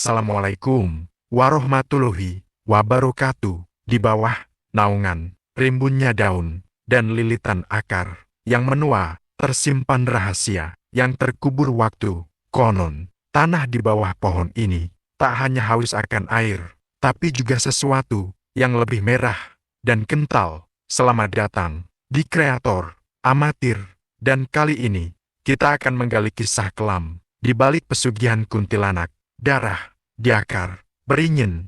Assalamualaikum warahmatullahi wabarakatuh. Di bawah naungan rimbunnya daun dan lilitan akar yang menua, tersimpan rahasia yang terkubur waktu. Konon, tanah di bawah pohon ini tak hanya haus akan air, tapi juga sesuatu yang lebih merah dan kental. Selamat datang di Kreator Amatir, dan kali ini kita akan menggali kisah kelam di balik pesugihan kuntilanak. Darah di akar beringin.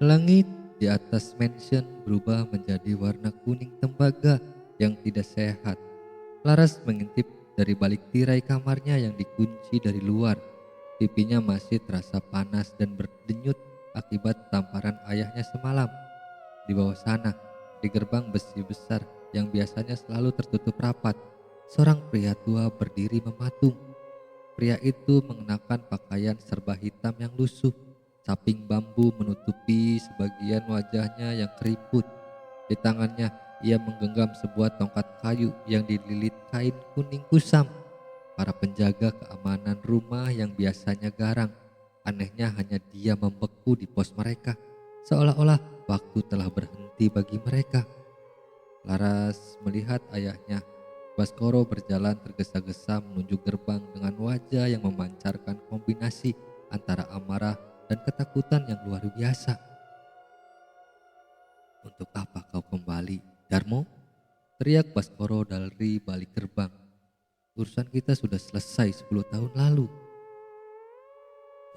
Langit di atas mansion berubah menjadi warna kuning tembaga yang tidak sehat. Laras mengintip dari balik tirai kamarnya yang dikunci dari luar. Pipinya masih terasa panas dan berdenyut akibat tamparan ayahnya semalam. Di bawah sana, di gerbang besi besar yang biasanya selalu tertutup rapat, seorang pria tua berdiri mematung. Pria itu mengenakan pakaian serba hitam yang lusuh. Saping bambu menutupi sebagian wajahnya yang keriput. Di tangannya ia menggenggam sebuah tongkat kayu yang dililit kain kuning kusam. Para penjaga keamanan rumah yang biasanya garang, anehnya hanya dia membeku di pos mereka, seolah-olah waktu telah berhenti bagi mereka. Laras melihat ayahnya, Baskoro, berjalan tergesa-gesa menuju gerbang dengan wajah yang memancarkan kombinasi antara amarah dan ketakutan yang luar biasa. "Untuk apa kau kembali, Darmo?" teriak Baskoro dari balik gerbang. "Urusan kita sudah selesai 10 tahun lalu."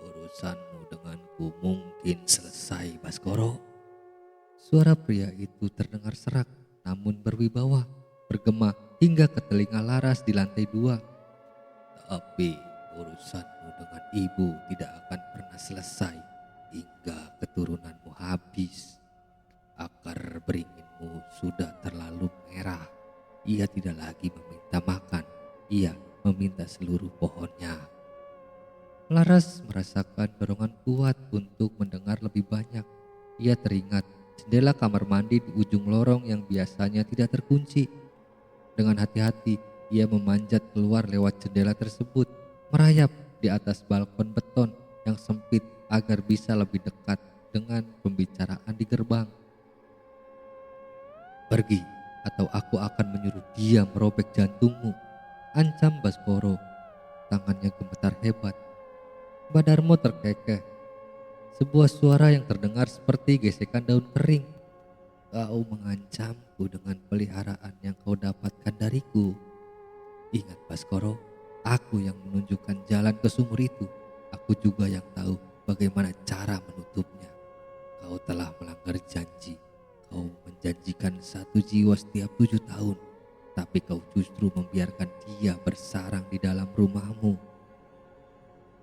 "Urusanmu denganku mungkin selesai, Baskoro." Suara pria itu terdengar serak namun berwibawa, bergema hingga ke telinga Laras di lantai 2. "Tapi urusanmu dengan ibu tidak akan pernah selesai hingga keturunanmu habis. Akar beringinmu sudah terlalu merah. Ia tidak lagi meminta makan, ia meminta seluruh pohonnya." Laras merasakan dorongan kuat untuk mendengar lebih banyak. Ia teringat jendela kamar mandi di ujung lorong yang biasanya tidak terkunci. Dengan hati-hati, ia memanjat keluar lewat jendela tersebut, merayap di atas balkon beton yang sempit agar bisa lebih dekat dengan pembicaraan di gerbang. "Pergi, atau aku akan menyuruh dia merobek jantungmu," ancam Baskoro. Tangannya gemetar hebat. Badarmo terkekeh. Sebuah suara yang terdengar seperti gesekan daun kering. "Kau mengancamku dengan peliharaan yang kau dapatkan dariku. Ingat, Baskoro, aku yang menunjukkan jalan ke sumur itu. Aku juga yang tahu bagaimana cara menutupnya. Kau telah melanggar janji. Kau menjanjikan 1 jiwa setiap 7 tahun. Tapi kau justru membiarkan dia bersarang di dalam rumahmu."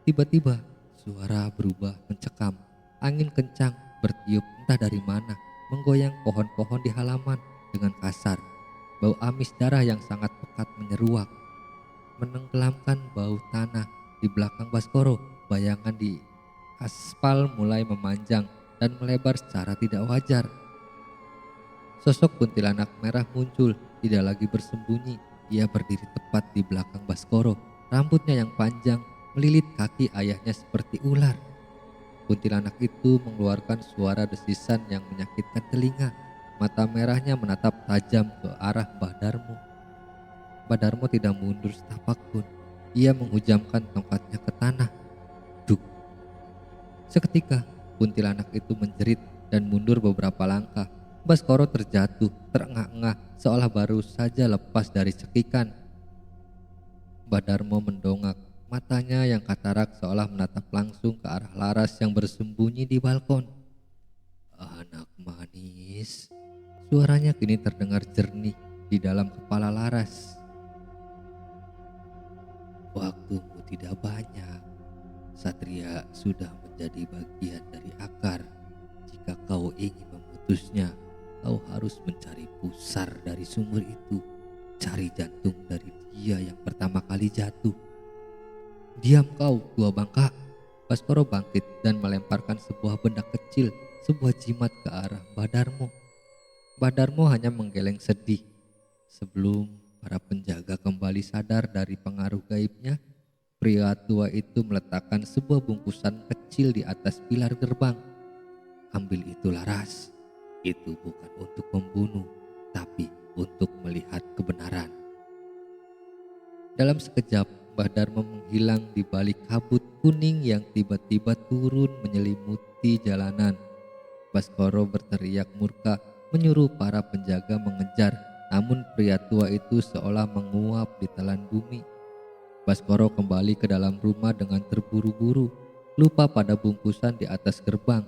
Tiba-tiba suara berubah mencekam. Angin kencang bertiup entah dari mana, menggoyang pohon-pohon di halaman dengan kasar. Bau amis darah yang sangat pekat menyeruak, menenggelamkan bau tanah di belakang Baskoro. Bayangan di aspal mulai memanjang dan melebar secara tidak wajar. Sosok kuntilanak merah muncul, tidak lagi bersembunyi. Ia berdiri tepat di belakang Baskoro. Rambutnya yang panjang melilit kaki ayahnya seperti ular. Kuntilanak itu mengeluarkan suara desisan yang menyakitkan telinga. Mata merahnya menatap tajam ke arah Mbah Darmo. Mbah Darmo tidak mundur setapak pun. Ia menghujamkan tongkatnya ke tanah. Duk! Seketika kuntilanak itu menjerit dan mundur beberapa langkah. Baskoro terjatuh, terengah-engah, seolah baru saja lepas dari cekikan. Mbah Darmo mendongak, matanya yang katarak seolah menatap langsung ke arah Laras yang bersembunyi di balkon. "Anak manis," suaranya kini terdengar jernih di dalam kepala Laras. "Waktumu tidak banyak. Satria sudah menjadi bagian dari akar. Jika kau ingin memutusnya, kau harus mencari pusar dari sumur itu. Cari jantung dari dia yang pertama kali jatuh." "Diam kau, tua bangka!" Baskoro bangkit dan melemparkan sebuah benda kecil sebuah jimat ke arah Mbah Darmo. Mbah Darmo hanya menggeleng sedih. Sebelum para penjaga kembali sadar dari pengaruh gaibnya, pria tua itu meletakkan sebuah bungkusan kecil di atas pilar gerbang. "Ambil itu, Laras. Itu bukan untuk membunuh, tapi untuk melihat kebenaran." Dalam sekejap, Mbah Darmo menghilang di balik kabut kuning yang tiba-tiba turun menyelimuti jalanan. Baskoro berteriak murka, menyuruh para penjaga mengejar, namun pria tua itu seolah menguap di telan bumi. Baskoro kembali ke dalam rumah dengan terburu-buru, lupa pada bungkusan di atas gerbang.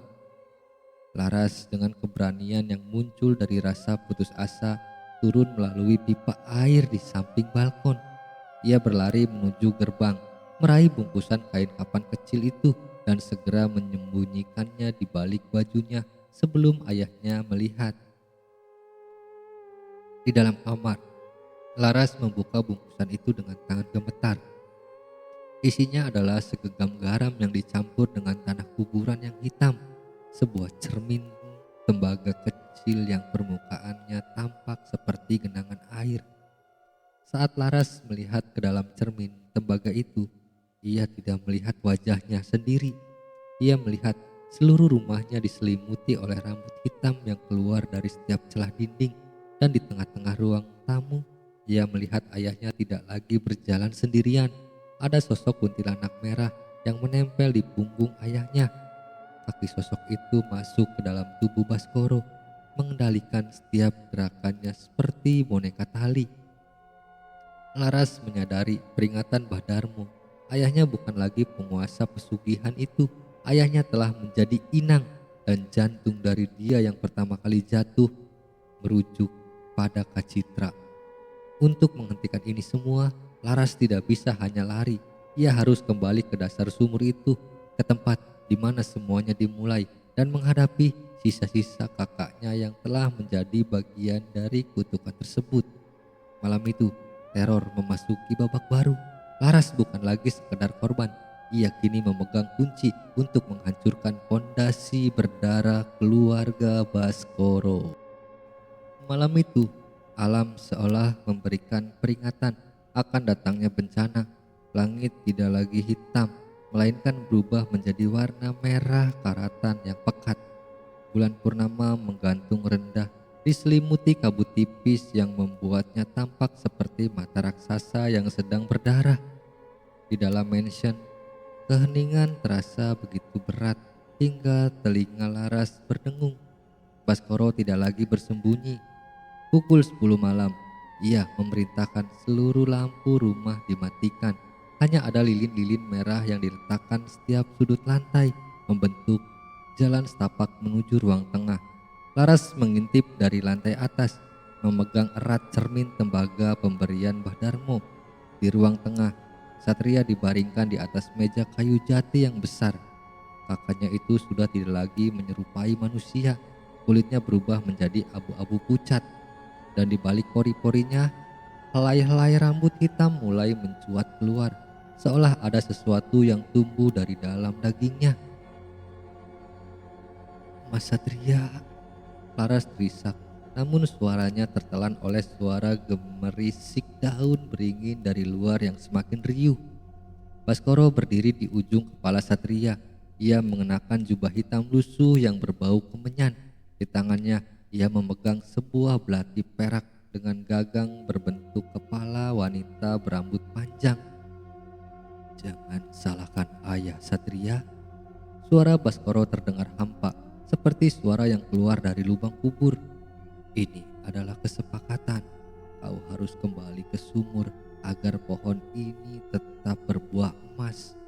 Laras dengan keberanian yang muncul dari rasa putus asa turun melalui pipa air di samping balkon. Ia berlari menuju gerbang, meraih bungkusan kain kapan kecil itu dan segera menyembunyikannya di balik bajunya sebelum ayahnya melihat. Di dalam kamar, Laras membuka bungkusan itu dengan tangan gemetar. Isinya adalah segenggam garam yang dicampur dengan tanah kuburan yang hitam, sebuah cermin tembaga kecil yang permukaannya tampak seperti genangan air. Saat Laras melihat ke dalam cermin tembaga itu, ia tidak melihat wajahnya sendiri. Ia melihat seluruh rumahnya diselimuti oleh rambut hitam yang keluar dari setiap celah dinding, dan di tengah-tengah ruang tamu, ia melihat ayahnya tidak lagi berjalan sendirian. Ada sosok kuntilanak merah yang menempel di punggung ayahnya. Kaki sosok itu masuk ke dalam tubuh Baskoro, mengendalikan setiap gerakannya seperti boneka tali. Laras menyadari peringatan Mbah Darmo. Ayahnya bukan lagi penguasa pesugihan itu. Ayahnya telah menjadi inang, dan jantung dari dia yang pertama kali jatuh merujuk pada Kacitra. Untuk menghentikan ini semua, Laras tidak bisa hanya lari. Ia harus kembali ke dasar sumur itu, ke tempat di mana semuanya dimulai, dan menghadapi sisa-sisa kakaknya yang telah menjadi bagian dari kutukan tersebut. Malam itu, teror memasuki babak baru. Laras bukan lagi sekedar korban. Ia kini memegang kunci untuk menghancurkan fondasi berdarah keluarga Baskoro. Malam itu, alam seolah memberikan peringatan akan datangnya bencana. Langit tidak lagi hitam, melainkan berubah menjadi warna merah karatan yang pekat. Bulan purnama menggantung rendah, diselimuti kabut tipis yang membuatnya tampak seperti mata raksasa yang sedang berdarah. Di dalam mansion, keheningan terasa begitu berat hingga telinga Laras berdengung. Baskoro tidak lagi bersembunyi. Pukul 10 malam, ia memerintahkan seluruh lampu rumah dimatikan. Hanya ada lilin-lilin merah yang diletakkan setiap sudut lantai, membentuk jalan setapak menuju ruang tengah. Laras mengintip dari lantai atas, memegang erat cermin tembaga pemberian Mbah Darmo. Di ruang tengah, Satria dibaringkan di atas meja kayu jati yang besar. Kakaknya itu sudah tidak lagi menyerupai manusia. Kulitnya berubah menjadi abu-abu pucat, dan di balik pori-porinya, helai-helai rambut hitam mulai mencuat keluar, seolah ada sesuatu yang tumbuh dari dalam dagingnya. "Mas Satria," Laras terisak, namun suaranya tertelan oleh suara gemerisik daun beringin dari luar yang semakin riuh. Baskoro berdiri di ujung kepala Satria. Ia mengenakan jubah hitam lusuh yang berbau kemenyan. Di tangannya ia memegang sebuah belati perak dengan gagang berbentuk kepala wanita berambut panjang. "Jangan salahkan ayah, Satria." Suara Baskoro terdengar hampa, seperti suara yang keluar dari lubang kubur. "Ini adalah kesepakatan. Kau harus kembali ke sumur agar pohon ini tetap berbuah emas."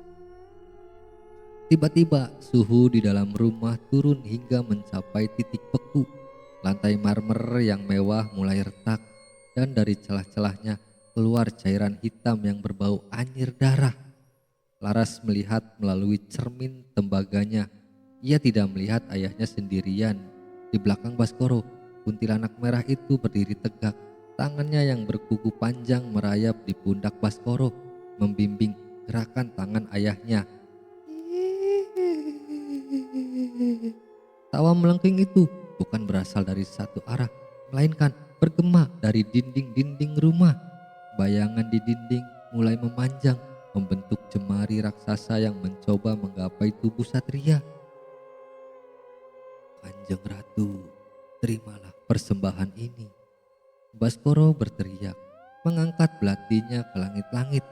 Tiba-tiba suhu di dalam rumah turun hingga mencapai titik beku. Lantai marmer yang mewah mulai retak, dan dari celah-celahnya keluar cairan hitam yang berbau anyir darah. Laras melihat melalui cermin tembaganya. Ia tidak melihat ayahnya sendirian. Di belakang Baskoro, kuntilanak merah itu berdiri tegak. Tangannya yang berkuku panjang merayap di pundak Baskoro, membimbing gerakan tangan ayahnya. Tawa melengking itu bukan berasal dari satu arah, melainkan bergema dari dinding-dinding rumah. Bayangan di dinding mulai memanjang, membentuk jemari raksasa yang mencoba menggapai tubuh satria. "Kanjeng Ratu, terimalah persembahan ini," Baskoro berteriak, mengangkat belatinya ke langit-langit.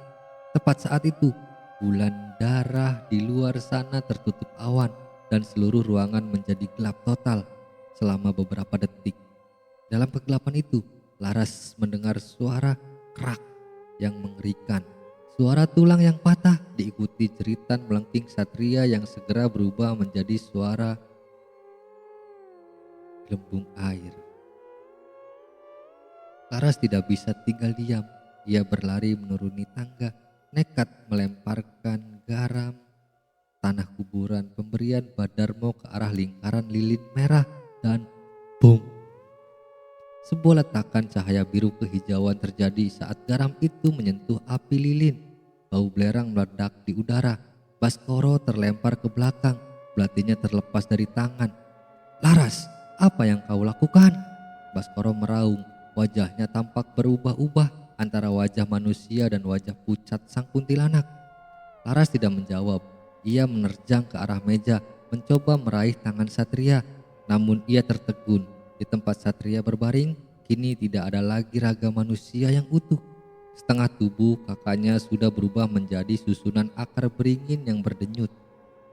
Tepat saat itu, bulan darah di luar sana tertutup awan dan seluruh ruangan menjadi gelap total selama beberapa detik. Dalam kegelapan itu, Laras mendengar suara kerak yang mengerikan. Suara tulang yang patah diikuti jeritan melengking satria yang segera berubah menjadi suara gelembung air. Laras tidak bisa tinggal diam. Ia berlari menuruni tangga, nekat melemparkan garam tanah kuburan pemberian Badarmo ke arah lingkaran lilin merah dan boom. Sebuah letakan cahaya biru kehijauan terjadi saat garam itu menyentuh api lilin. Bau belerang meledak di udara. Baskoro terlempar ke belakang, belatinya terlepas dari tangan. "Laras, apa yang kau lakukan?" Baskoro meraung, wajahnya tampak berubah-ubah antara wajah manusia dan wajah pucat sang kuntilanak. Laras tidak menjawab. Ia menerjang ke arah meja, mencoba meraih tangan satria, namun ia tertegun. Di tempat satria berbaring, kini tidak ada lagi raga manusia yang utuh. Setengah tubuh kakaknya sudah berubah menjadi susunan akar beringin yang berdenyut.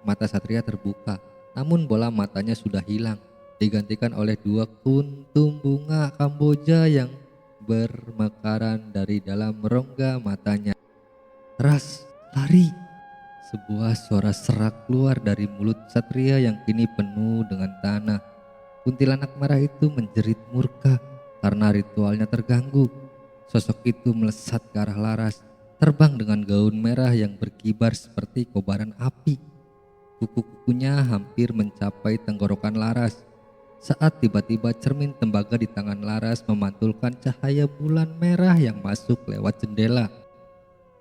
Mata satria terbuka, namun bola matanya sudah hilang, digantikan oleh dua kuntum bunga Kamboja yang bermekaran dari dalam rongga matanya. "Ras, lari!" Sebuah suara serak keluar dari mulut satria yang kini penuh dengan tanah. Kuntilanak merah itu menjerit murka karena ritualnya terganggu. Sosok itu melesat ke arah Laras, terbang dengan gaun merah yang berkibar seperti kobaran api. Kuku-kukunya hampir mencapai tenggorokan Laras. Saat tiba-tiba cermin tembaga di tangan Laras memantulkan cahaya bulan merah yang masuk lewat jendela.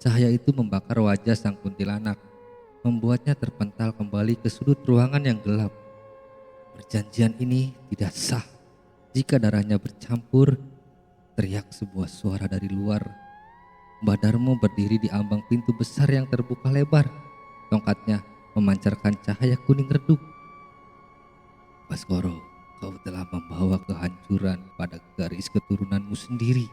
Cahaya itu membakar wajah sang kuntilanak, membuatnya terpental kembali ke sudut ruangan yang gelap. "Perjanjian ini tidak sah. Jika darahnya bercampur," teriak sebuah suara dari luar. Badarmo berdiri di ambang pintu besar yang terbuka lebar. Tongkatnya memancarkan cahaya kuning redup. "Baskoro, kau telah membawa kehancuran pada garis keturunanmu sendiri."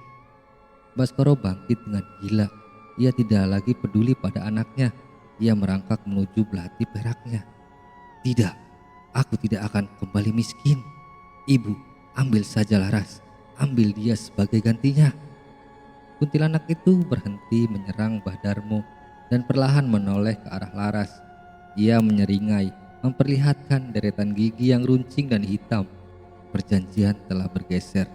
Baskoro bangkit dengan gila. Ia tidak lagi peduli pada anaknya. Ia merangkak menuju belati peraknya. "Tidak, aku tidak akan kembali miskin. Ibu, ambil saja Laras. Ambil dia sebagai gantinya." Kuntilanak itu berhenti menyerang Badarmo dan perlahan menoleh ke arah Laras. Ia menyeringai, memperlihatkan deretan gigi yang runcing dan hitam. Perjanjian telah bergeser.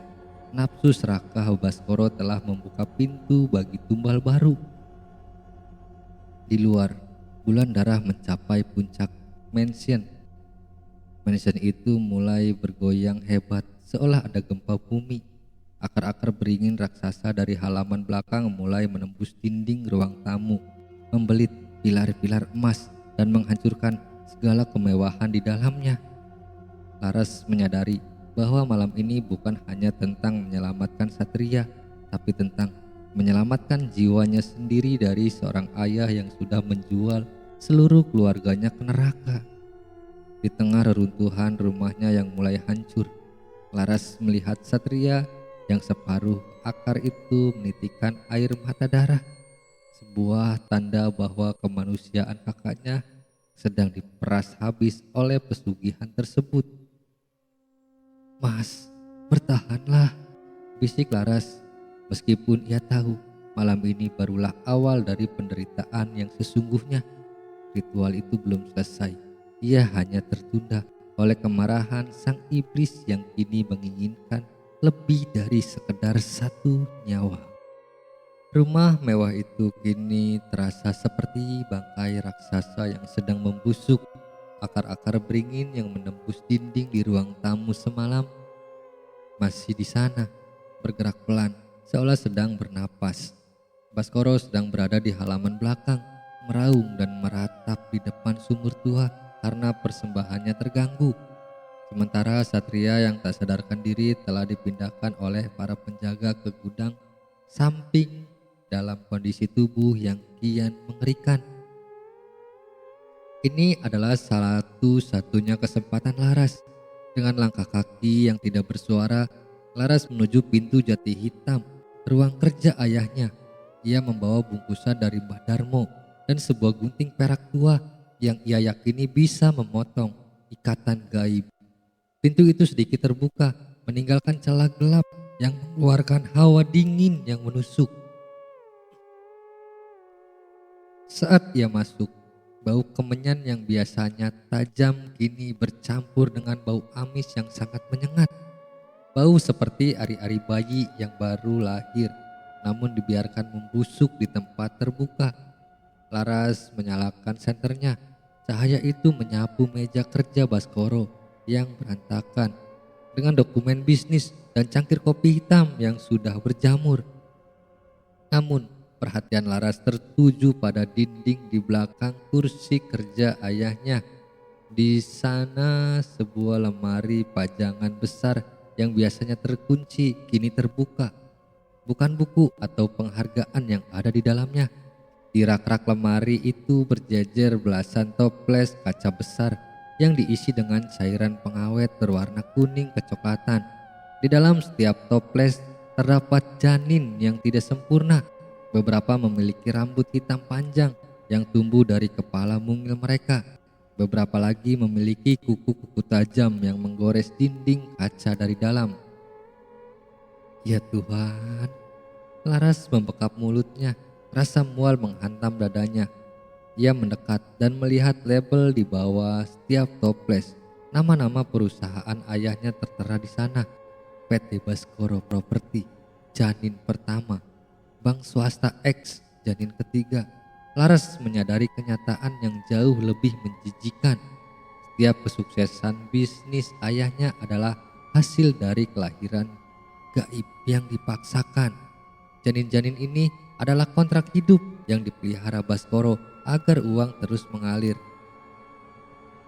Nafsu serakah Baskoro telah membuka pintu bagi tumbal baru. Di luar, bulan darah mencapai puncak mansion. Mansion itu mulai bergoyang hebat seolah ada gempa bumi. Akar-akar beringin raksasa dari halaman belakang mulai menembus dinding ruang tamu, membelit pilar-pilar emas dan menghancurkan segala kemewahan di dalamnya. Laras menyadari bahwa malam ini bukan hanya tentang menyelamatkan satria, tapi tentang menyelamatkan jiwanya sendiri dari seorang ayah yang sudah menjual seluruh keluarganya ke neraka. Di tengah reruntuhan rumahnya yang mulai hancur, Laras melihat satria yang separuh akar itu menitikkan air mata darah. Sebuah tanda bahwa kemanusiaan kakaknya sedang diperas habis oleh pesugihan tersebut. "Mas, bertahanlah," bisik Laras. Meskipun ia tahu malam ini barulah awal dari penderitaan yang sesungguhnya. Ritual itu belum selesai. Ia hanya tertunda oleh kemarahan sang iblis yang kini menginginkan lebih dari sekedar satu nyawa. Rumah mewah itu kini terasa seperti bangkai raksasa yang sedang membusuk. Akar-akar beringin yang menembus dinding di ruang tamu semalam masih di sana, bergerak pelan, seolah sedang bernapas. Baskoro sedang berada di halaman belakang, meraung dan meratap di depan sumur tua karena persembahannya terganggu. Sementara Satria yang tak sadarkan diri telah dipindahkan oleh para penjaga ke gudang samping dalam kondisi tubuh yang kian mengerikan. Ini adalah satu-satunya kesempatan Laras. Dengan langkah kaki yang tidak bersuara, Laras menuju pintu jati hitam, ruang kerja ayahnya. Ia membawa bungkusan dari Mbah Darmo dan sebuah gunting perak tua yang ia yakini bisa memotong ikatan gaib. Pintu itu sedikit terbuka, meninggalkan celah gelap yang mengeluarkan hawa dingin yang menusuk. Saat ia masuk, bau kemenyan yang biasanya tajam kini bercampur dengan bau amis yang sangat menyengat. Bau seperti ari-ari bayi yang baru lahir, namun dibiarkan membusuk di tempat terbuka. Laras menyalakan senternya. Cahaya itu menyapu meja kerja Baskoro yang berantakan dengan dokumen bisnis dan cangkir kopi hitam yang sudah berjamur. Namun perhatian Laras tertuju pada dinding di belakang kursi kerja ayahnya. Di sana sebuah lemari pajangan besar yang biasanya terkunci kini terbuka. Bukan buku atau penghargaan yang ada di dalamnya. Di rak-rak lemari itu berjejer belasan toples kaca besar yang diisi dengan cairan pengawet berwarna kuning kecoklatan. Di dalam setiap toples terdapat janin yang tidak sempurna. Beberapa memiliki rambut hitam panjang yang tumbuh dari kepala mungil mereka. Beberapa lagi memiliki kuku-kuku tajam yang menggores dinding kaca dari dalam. Ya Tuhan, Laras membekap mulutnya, rasa mual menghantam dadanya. Ia mendekat dan melihat label di bawah setiap toples. Nama-nama perusahaan ayahnya tertera di sana. PT Baskoro Property, janin pertama. Bank swasta X, janin ketiga. Laras menyadari kenyataan yang jauh lebih menjijikan. Setiap kesuksesan bisnis ayahnya adalah hasil dari kelahiran gaib yang dipaksakan. Janin-janin ini adalah kontrak hidup yang dipelihara Baskoro agar uang terus mengalir.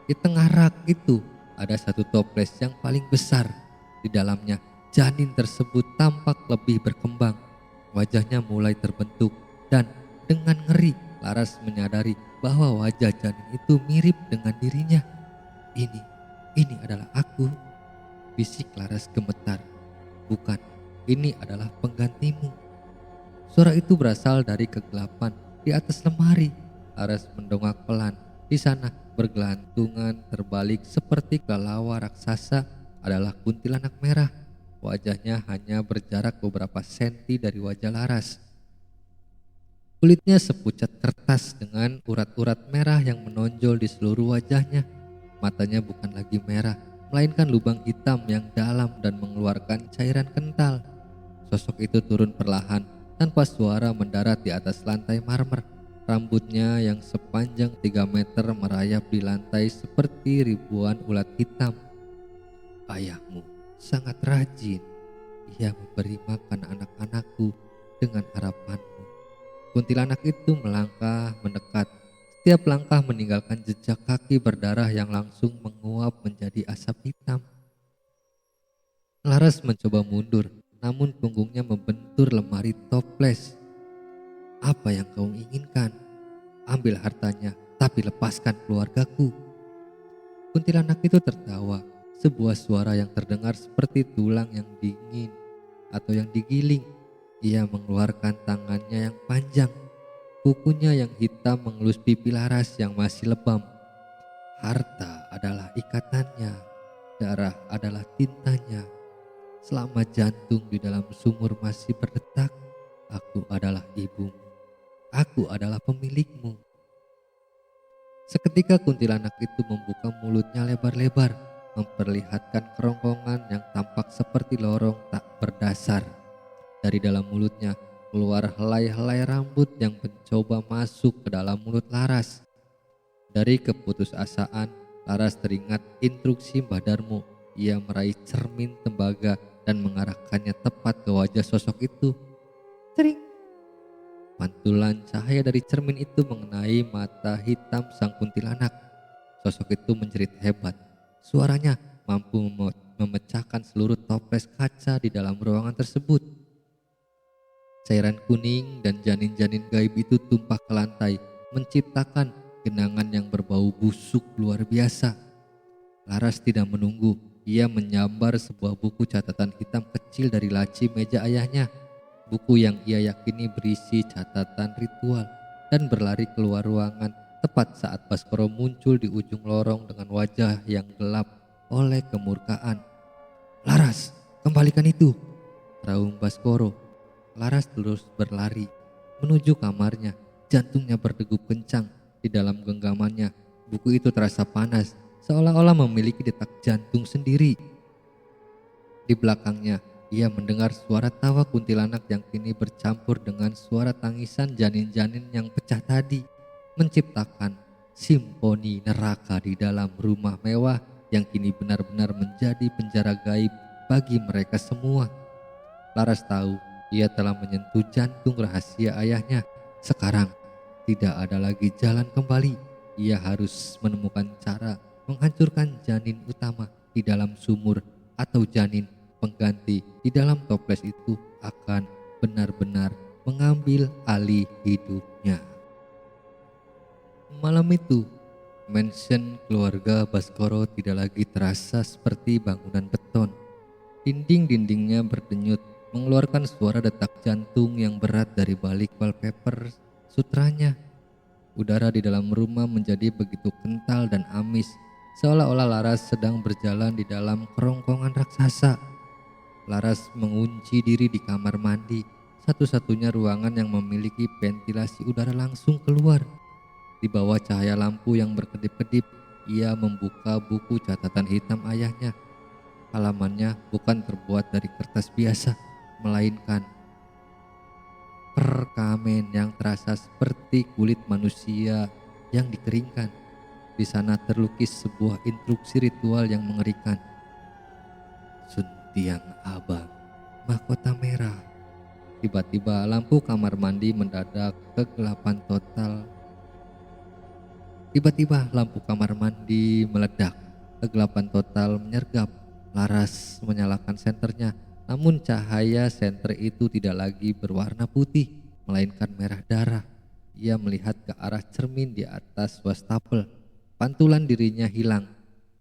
Di tengah rak itu ada satu toples yang paling besar. Di dalamnya janin tersebut tampak lebih berkembang. Wajahnya mulai terbentuk dan dengan ngeri Laras menyadari bahwa wajah janin itu mirip dengan dirinya. Ini adalah aku, bisik Laras gemetar. Bukan, ini adalah penggantimu. Suara itu berasal dari kegelapan di atas lemari. Laras mendongak pelan. Di sana bergelantungan terbalik seperti kelelawar raksasa adalah kuntilanak merah. Wajahnya hanya berjarak beberapa senti dari wajah Laras. Kulitnya sepucat kertas dengan urat-urat merah yang menonjol di seluruh wajahnya. Matanya bukan lagi merah, melainkan lubang hitam yang dalam dan mengeluarkan cairan kental. Sosok itu turun perlahan tanpa suara mendarat di atas lantai marmer. Rambutnya yang sepanjang 3 meter merayap di lantai seperti ribuan ulat hitam. Ayahmu sangat rajin. Ia memberi makan anak-anakku dengan harapanmu. Kuntilanak itu melangkah mendekat. Setiap langkah meninggalkan jejak kaki berdarah yang langsung menguap menjadi asap hitam. Laras mencoba mundur, namun punggungnya membentur lemari toples. Apa yang kau inginkan? Ambil hartanya, tapi lepaskan keluargaku. Kuntilanak itu tertawa, sebuah suara yang terdengar seperti tulang yang dingin atau yang digiling. Ia mengeluarkan tangannya yang panjang, kukunya yang hitam mengelus pipi Laras yang masih lebam. Harta adalah ikatannya, darah adalah tintanya. Selama jantung di dalam sumur masih berdetak, aku adalah ibumu. Aku adalah pemilikmu. Seketika kuntilanak itu membuka mulutnya lebar-lebar, memperlihatkan kerongkongan yang tampak seperti lorong tak berdasar. Dari dalam mulutnya keluar helai-helai rambut yang mencoba masuk ke dalam mulut Laras. Dari keputusasaan, Laras teringat instruksi Mbah Darmo. Ia meraih cermin tembaga dan mengarahkannya tepat ke wajah sosok itu. Cering! Pantulan cahaya dari cermin itu mengenai mata hitam sang kuntilanak. Sosok itu menjerit hebat. Suaranya mampu memecahkan seluruh toples kaca di dalam ruangan tersebut. Cairan kuning dan janin-janin gaib itu tumpah ke lantai, menciptakan genangan yang berbau busuk luar biasa. Laras tidak menunggu, ia menyambar sebuah buku catatan hitam kecil dari laci meja ayahnya. Buku yang ia yakini berisi catatan ritual, dan berlari keluar ruangan tepat saat Baskoro muncul di ujung lorong dengan wajah yang gelap oleh kemurkaan. "Laras, kembalikan itu!" raung Baskoro. Laras terus berlari menuju kamarnya, jantungnya berdegup kencang di dalam genggamannya. Buku itu terasa panas, seolah-olah memiliki detak jantung sendiri. Di belakangnya, ia mendengar suara tawa kuntilanak yang kini bercampur dengan suara tangisan janin-janin yang pecah tadi, menciptakan simfoni neraka di dalam rumah mewah yang kini benar-benar menjadi penjara gaib bagi mereka semua. Laras tahu ia telah menyentuh jantung rahasia ayahnya. Sekarang tidak ada lagi jalan kembali. Ia harus menemukan cara menghancurkan janin utama di dalam sumur, atau janin pengganti di dalam toples itu akan benar-benar mengambil alih hidupnya. Malam itu, mansion keluarga Baskoro tidak lagi terasa seperti bangunan beton. Dinding-dindingnya berdenyut, mengeluarkan suara detak jantung yang berat dari balik wallpaper sutranya. Udara di dalam rumah menjadi begitu kental dan amis, seolah-olah Laras sedang berjalan di dalam kerongkongan raksasa. Laras mengunci diri di kamar mandi, satu-satunya ruangan yang memiliki ventilasi udara langsung keluar. Di bawah cahaya lampu yang berkedip-kedip, ia membuka buku catatan hitam ayahnya. Halamannya bukan terbuat dari kertas biasa, melainkan perkamen yang terasa seperti kulit manusia yang dikeringkan. Di sana terlukis sebuah instruksi ritual yang mengerikan. Suntiang Abang, mahkota merah. Tiba-tiba lampu kamar mandi mendadak kegelapan total. Tiba-tiba lampu kamar mandi meledak. Kegelapan total menyergap. Laras menyalakan senternya, namun cahaya senter itu tidak lagi berwarna putih, melainkan merah darah. Ia melihat ke arah cermin di atas wastafel. Pantulan dirinya hilang.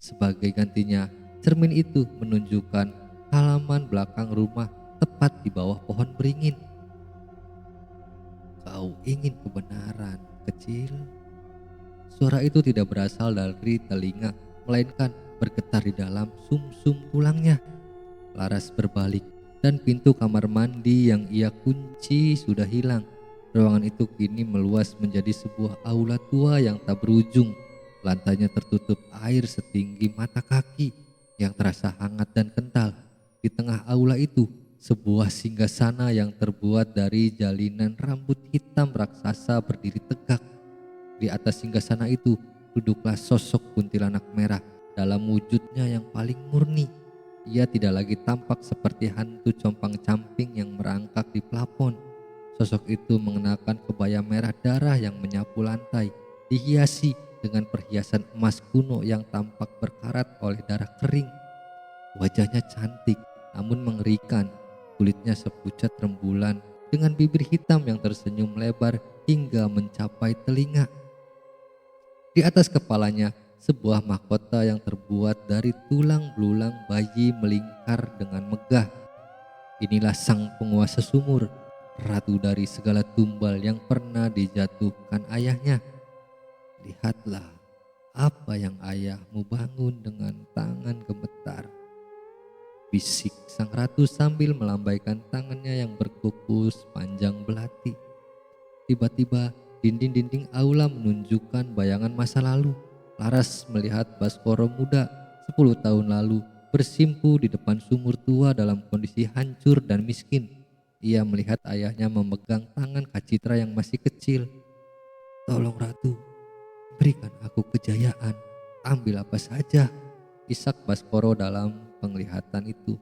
Sebagai gantinya, cermin itu menunjukkan halaman belakang rumah tepat di bawah pohon beringin. "Kau ingin kebenaran, kecil?" Suara itu tidak berasal dari telinga, melainkan bergetar di dalam sumsum tulangnya. Laras berbalik, dan pintu kamar mandi yang ia kunci sudah hilang. Ruangan itu kini meluas menjadi sebuah aula tua yang tak berujung. Lantainya tertutup air setinggi mata kaki yang terasa hangat dan kental. Di tengah aula itu, sebuah singgasana yang terbuat dari jalinan rambut hitam raksasa berdiri tegak. Di atas singgasana itu duduklah sosok kuntilanak merah dalam wujudnya yang paling murni. Ia tidak lagi tampak seperti hantu compang-camping yang merangkak di plafon. Sosok itu mengenakan kebaya merah darah yang menyapu lantai, dihiasi dengan perhiasan emas kuno yang tampak berkarat oleh darah kering. Wajahnya cantik namun mengerikan, kulitnya sepucat rembulan dengan bibir hitam yang tersenyum lebar hingga mencapai telinga. Di atas kepalanya, sebuah mahkota yang terbuat dari tulang belulang bayi melingkar dengan megah. Inilah sang penguasa sumur, ratu dari segala tumbal yang pernah dijatuhkan ayahnya. "Lihatlah apa yang ayahmu bangun dengan tangan gemetar," bisik sang ratu sambil melambaikan tangannya yang berkukus panjang belati. Tiba-tiba dinding-dinding aula menunjukkan bayangan masa lalu. Laras melihat Baskoro muda 10 tahun lalu bersimpu di depan sumur tua dalam kondisi hancur dan miskin. Ia melihat ayahnya memegang tangan Kacitra yang masih kecil. "Tolong Ratu, berikan aku kejayaan, ambil apa saja," isak Baskoro dalam penglihatan itu.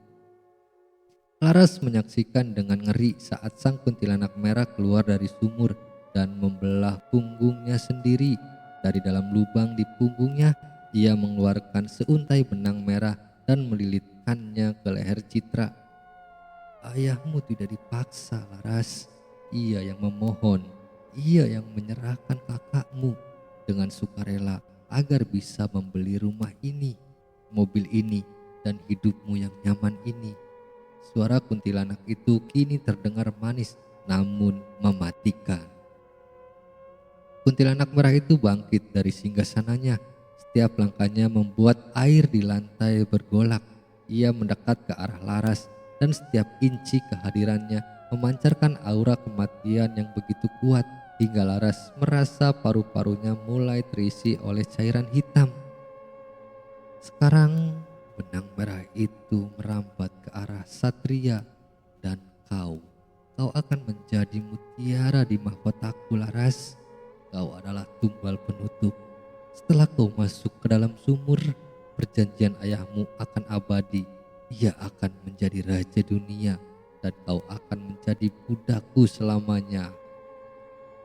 Laras menyaksikan dengan ngeri saat sang kuntilanak merah keluar dari sumur dan membelah punggungnya sendiri. Dari dalam lubang di punggungnya, ia mengeluarkan seuntai benang merah dan melilitkannya ke leher Citra. Ayahmu tidak dipaksa, Laras. Ia yang memohon, ia yang menyerahkan kakakmu dengan sukarela agar bisa membeli rumah ini, mobil ini, dan hidupmu yang nyaman ini. Suara kuntilanak itu kini terdengar manis namun mematikan. Kuntilanak merah itu bangkit dari singgasananya. Setiap langkahnya membuat air di lantai bergolak. Ia mendekat ke arah Laras dan setiap inci kehadirannya memancarkan aura kematian yang begitu kuat hingga Laras merasa paru-parunya mulai terisi oleh cairan hitam. Sekarang benang merah itu merambat ke arah Satria dan kau akan menjadi mutiara di mahkotaku, Laras. Kau adalah tumbal penutup. Setelah kau masuk ke dalam sumur, perjanjian ayahmu akan abadi. Ia akan menjadi raja dunia dan kau akan menjadi budakku selamanya.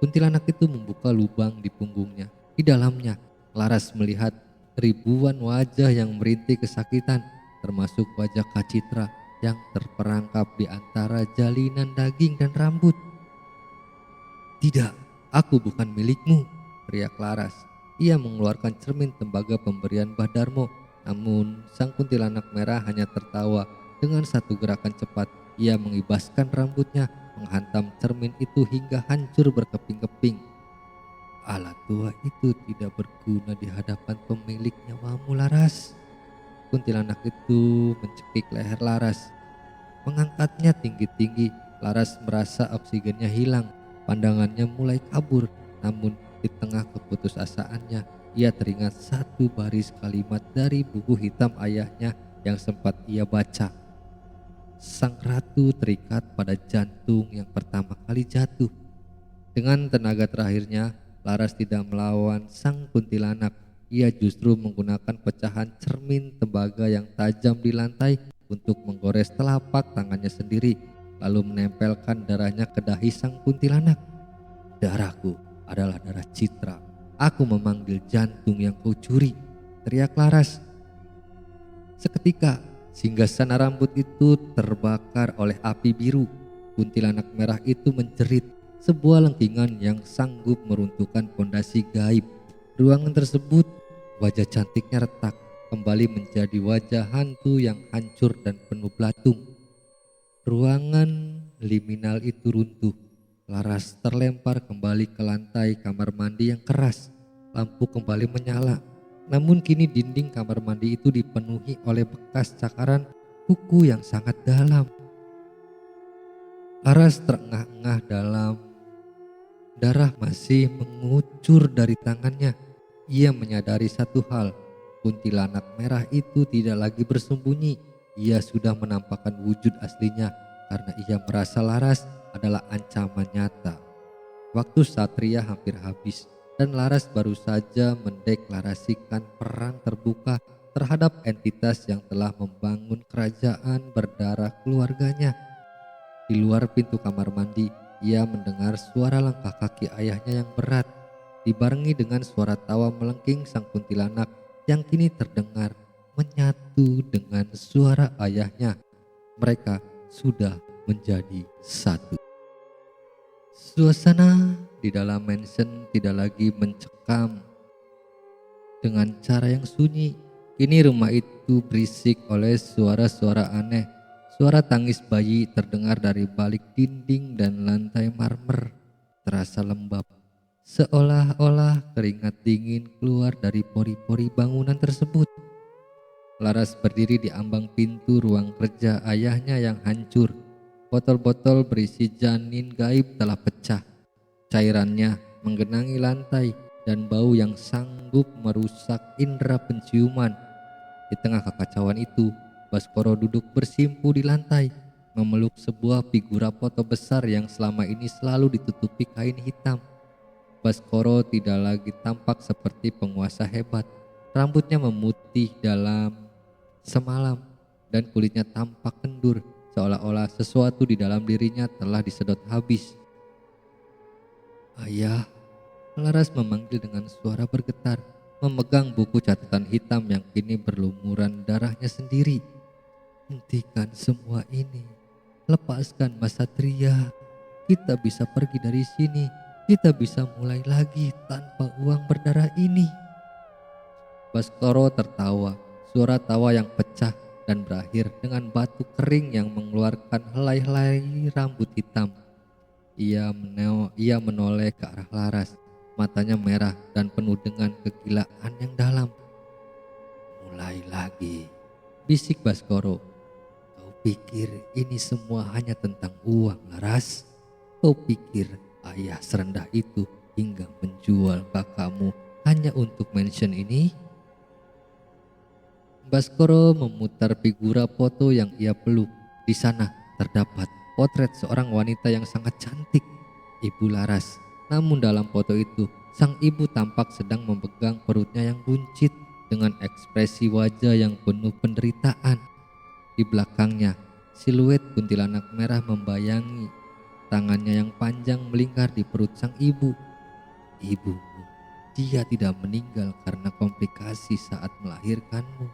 Kuntilanak itu membuka lubang di punggungnya. Di dalamnya, Laras melihat ribuan wajah yang merintih kesakitan, termasuk wajah Kak Citra yang terperangkap di antara jalinan daging dan rambut. "Tidak, aku bukan milikmu," teriak Laras. Ia mengeluarkan cermin tembaga pemberian Mbah Darmo. Namun sang kuntilanak merah hanya tertawa. Dengan satu gerakan cepat, ia mengibaskan rambutnya, menghantam cermin itu hingga hancur berkeping-keping. "Alat tua itu tidak berguna di hadapan pemilik nyawamu, Laras." Kuntilanak itu mencekik leher Laras, mengangkatnya tinggi-tinggi. Laras merasa oksigennya hilang, pandangannya mulai kabur. Namun di tengah keputusasaannya, ia teringat satu baris kalimat dari buku hitam ayahnya yang sempat ia baca. Sang ratu terikat pada jantung yang pertama kali jatuh. Dengan tenaga terakhirnya, Laras tidak melawan sang kuntilanak. Ia justru menggunakan pecahan cermin tembaga yang tajam di lantai untuk menggores telapak tangannya sendiri, lalu menempelkan darahnya ke dahi sang kuntilanak. "Darahku adalah darah Citra. Aku memanggil jantung yang kau curi," teriak Laras. Seketika, singgasana rambut itu terbakar oleh api biru. Kuntilanak merah itu menjerit, sebuah lengkingan yang sanggup meruntuhkan pondasi gaib. Ruangan tersebut, wajah cantiknya retak, kembali menjadi wajah hantu yang hancur dan penuh belatung. Ruangan liminal itu runtuh. Laras terlempar kembali ke lantai kamar mandi yang keras. Lampu kembali menyala. Namun kini dinding kamar mandi itu dipenuhi oleh bekas cakaran kuku yang sangat dalam. Laras terengah-engah dalam. Darah masih mengucur dari tangannya. Ia menyadari satu hal. Kuntilanak merah itu tidak lagi bersembunyi. Ia sudah menampakkan wujud aslinya karena ia merasa Laras adalah ancaman nyata. Waktu Satria hampir habis dan Laras baru saja mendeklarasikan perang terbuka terhadap entitas yang telah membangun kerajaan berdarah keluarganya. Di luar pintu kamar mandi, ia mendengar suara langkah kaki ayahnya yang berat, dibarengi dengan suara tawa melengking sang kuntilanak yang kini terdengar menyatu dengan suara ayahnya. Mereka sudah menjadi satu. Suasana di dalam mansion tidak lagi mencekam dengan cara yang sunyi. Kini rumah itu berisik oleh suara-suara aneh. Suara tangis bayi terdengar dari balik dinding dan lantai marmer terasa lembab. Seolah-olah keringat dingin keluar dari pori-pori bangunan tersebut. Laras berdiri di ambang pintu ruang kerja ayahnya yang hancur. Botol-botol berisi janin gaib telah pecah. Cairannya menggenangi lantai dan bau yang sanggup merusak indera penciuman. Di tengah kekacauan itu, Baskoro duduk bersimpu di lantai, memeluk sebuah figura foto besar yang selama ini selalu ditutupi kain hitam. Baskoro tidak lagi tampak seperti penguasa hebat. Rambutnya memutih dalam semalam dan kulitnya tampak kendur, seolah-olah sesuatu di dalam dirinya telah disedot habis. "Ayah," Laras memanggil dengan suara bergetar. memegang buku catatan hitam yang kini berlumuran darahnya sendiri. Hentikan semua ini. Lepaskan Mas Satria. Kita bisa pergi dari sini. Kita bisa mulai lagi tanpa uang berdarah ini. Baskoro tertawa, suara tawa yang pecah dan berakhir dengan batu kering yang mengeluarkan helai-helai rambut hitam. Ia menoleh ke arah Laras, matanya merah dan penuh dengan kegilaan yang dalam. Mulai lagi, bisik Baskoro. Kau pikir ini semua hanya tentang uang, Laras? Kau pikir ayah serendah itu hingga menjual kakakmu hanya untuk mention ini? Baskoro memutar figura foto yang ia peluk. Di sana terdapat potret seorang wanita yang sangat cantik, Ibu Laras. Namun dalam foto itu, sang ibu tampak sedang memegang perutnya yang buncit dengan ekspresi wajah yang penuh penderitaan. Di belakangnya, siluet kuntilanak merah membayangi. Tangannya yang panjang melingkar di perut sang ibu. Ibumu, dia tidak meninggal karena komplikasi saat melahirkanmu,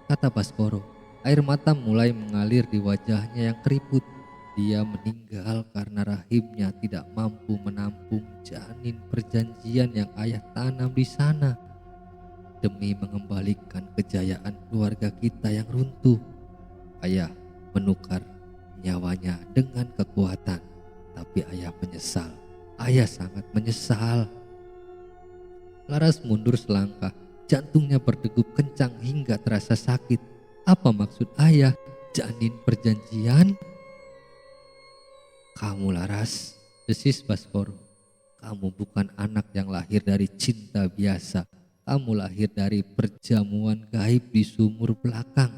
kata Baskoro. Air mata mulai mengalir di wajahnya yang keriput. Dia meninggal karena rahimnya tidak mampu menampung janin perjanjian yang ayah tanam di sana. Demi mengembalikan kejayaan keluarga kita yang runtuh, ayah menukar nyawanya dengan kekuatan. Tapi ayah menyesal. Ayah sangat menyesal. Laras mundur selangkah. Jantungnya berdegup kencang hingga terasa sakit. Apa maksud ayah? Janin perjanjian? Kamu Laras, desis Baskoro. Kamu bukan anak yang lahir dari cinta biasa. Kamu lahir dari perjamuan gaib di sumur belakang.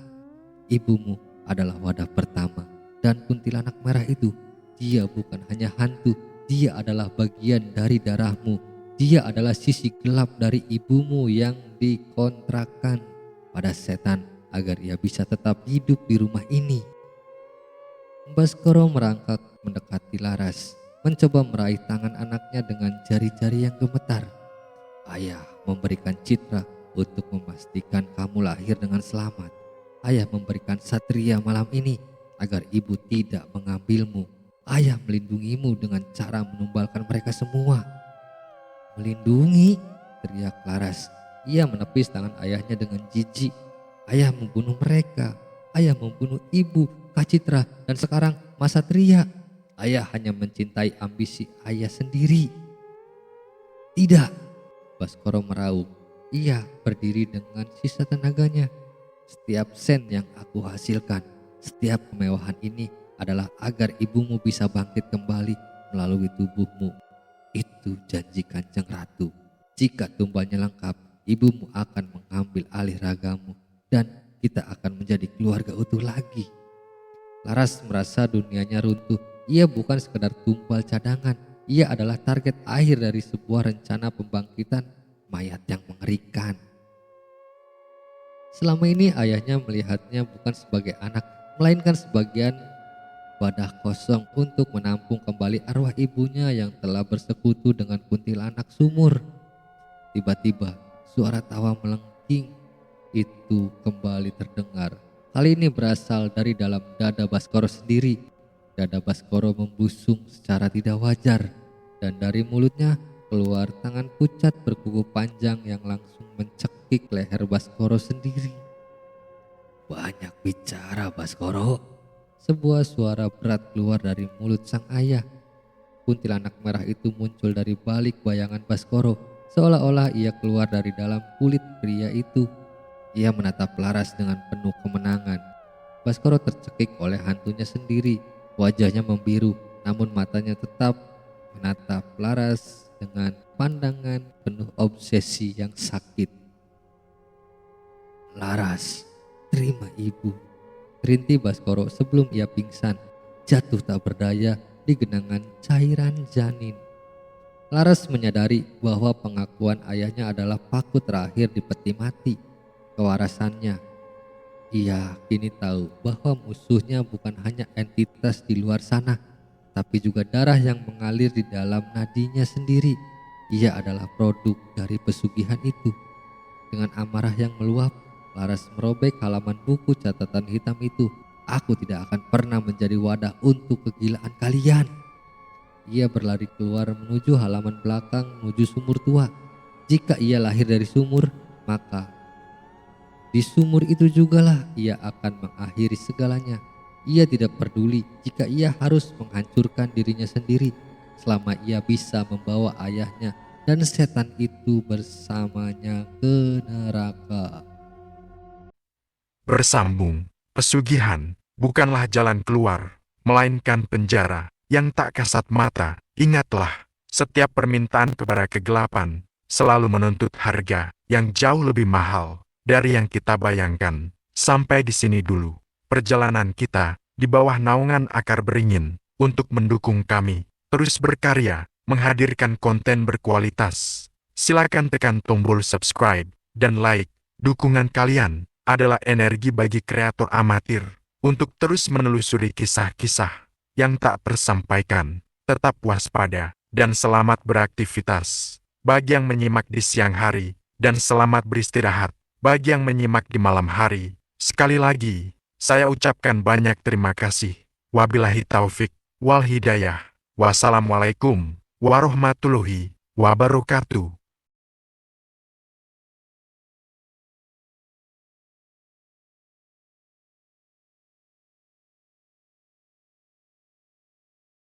Ibumu adalah wadah pertama. Dan kuntilanak merah itu, dia bukan hanya hantu. Dia adalah bagian dari darahmu. Dia adalah sisi gelap dari ibumu yang dikontrakkan pada setan agar ia bisa tetap hidup di rumah ini. Baskoro merangkak mendekati Laras, mencoba meraih tangan anaknya dengan jari-jari yang gemetar. Ayah memberikan citra untuk memastikan kamu lahir dengan selamat. Ayah memberikan Satria malam ini agar ibu tidak mengambilmu. Ayah melindungimu dengan cara menumbalkan mereka semua. Melindungi? Teriak Laras. Ia menepis tangan ayahnya dengan jijik. Ayah membunuh mereka. Ayah membunuh ibu, Kak Citra, dan sekarang Mas Satria. Ayah hanya mencintai ambisi ayah sendiri. Tidak, Baskoro meraung. Ia berdiri dengan sisa tenaganya. Setiap sen yang aku hasilkan, setiap kemewahan ini adalah agar ibumu bisa bangkit kembali melalui tubuhmu. Itu janji Kanjeng Ratu. Jika tumbalnya lengkap, ibumu akan mengambil alih ragamu dan kita akan menjadi keluarga utuh lagi. Laras merasa dunianya runtuh. Ia bukan sekedar tumbal cadangan. Ia adalah target akhir dari sebuah rencana pembangkitan mayat yang mengerikan. Selama ini ayahnya melihatnya bukan sebagai anak, melainkan sebagian wadah kosong untuk menampung kembali arwah ibunya yang telah bersekutu dengan kuntilanak sumur. Tiba-tiba suara tawa melengking itu kembali terdengar. Kali ini berasal dari dalam dada Baskoro sendiri. Dada Baskoro membusung secara tidak wajar dan dari mulutnya keluar tangan pucat berkuku panjang yang langsung mencekik leher Baskoro sendiri. Banyak bicara Baskoro. Sebuah suara berat keluar dari mulut sang ayah. Kuntilanak merah itu muncul dari balik bayangan Baskoro, seolah-olah ia keluar dari dalam kulit pria itu. Ia menatap Laras dengan penuh kemenangan. Baskoro tercekik oleh hantunya sendiri. Wajahnya membiru, namun matanya tetap menatap Laras dengan pandangan penuh obsesi yang sakit. Laras, terima ibu, rintih Baskoro sebelum ia pingsan, jatuh tak berdaya di genangan cairan janin. Laras menyadari bahwa pengakuan ayahnya adalah paku terakhir di peti mati kewarasannya. Ia kini tahu bahwa musuhnya bukan hanya entitas di luar sana, tapi juga darah yang mengalir di dalam nadinya sendiri. Ia adalah produk dari pesugihan itu. Dengan amarah yang meluap, Laras merobek halaman buku catatan hitam itu. Aku tidak akan pernah menjadi wadah untuk kegilaan kalian. Ia berlari keluar menuju halaman belakang menuju sumur tua. Jika ia lahir dari sumur, maka di sumur itu jugalah ia akan mengakhiri segalanya. Ia tidak peduli jika ia harus menghancurkan dirinya sendiri selama ia bisa membawa ayahnya dan setan itu bersamanya ke neraka. Bersambung, pesugihan bukanlah jalan keluar, melainkan penjara yang tak kasat mata. Ingatlah, setiap permintaan kepada kegelapan selalu menuntut harga yang jauh lebih mahal dari yang kita bayangkan. Sampai di sini dulu perjalanan kita di bawah naungan akar beringin. Untuk mendukung kami terus berkarya, menghadirkan konten berkualitas, silakan tekan tombol subscribe dan like. Dukungan kalian adalah energi bagi kreator amatir untuk terus menelusuri kisah-kisah yang tak tersampaikan. Tetap waspada dan selamat beraktivitas bagi yang menyimak di siang hari, dan selamat beristirahat bagi yang menyimak di malam hari. Sekali lagi, saya ucapkan banyak terima kasih. Wabillahi taufik wal hidayah. Wassalamualaikum warahmatullahi wabarakatuh.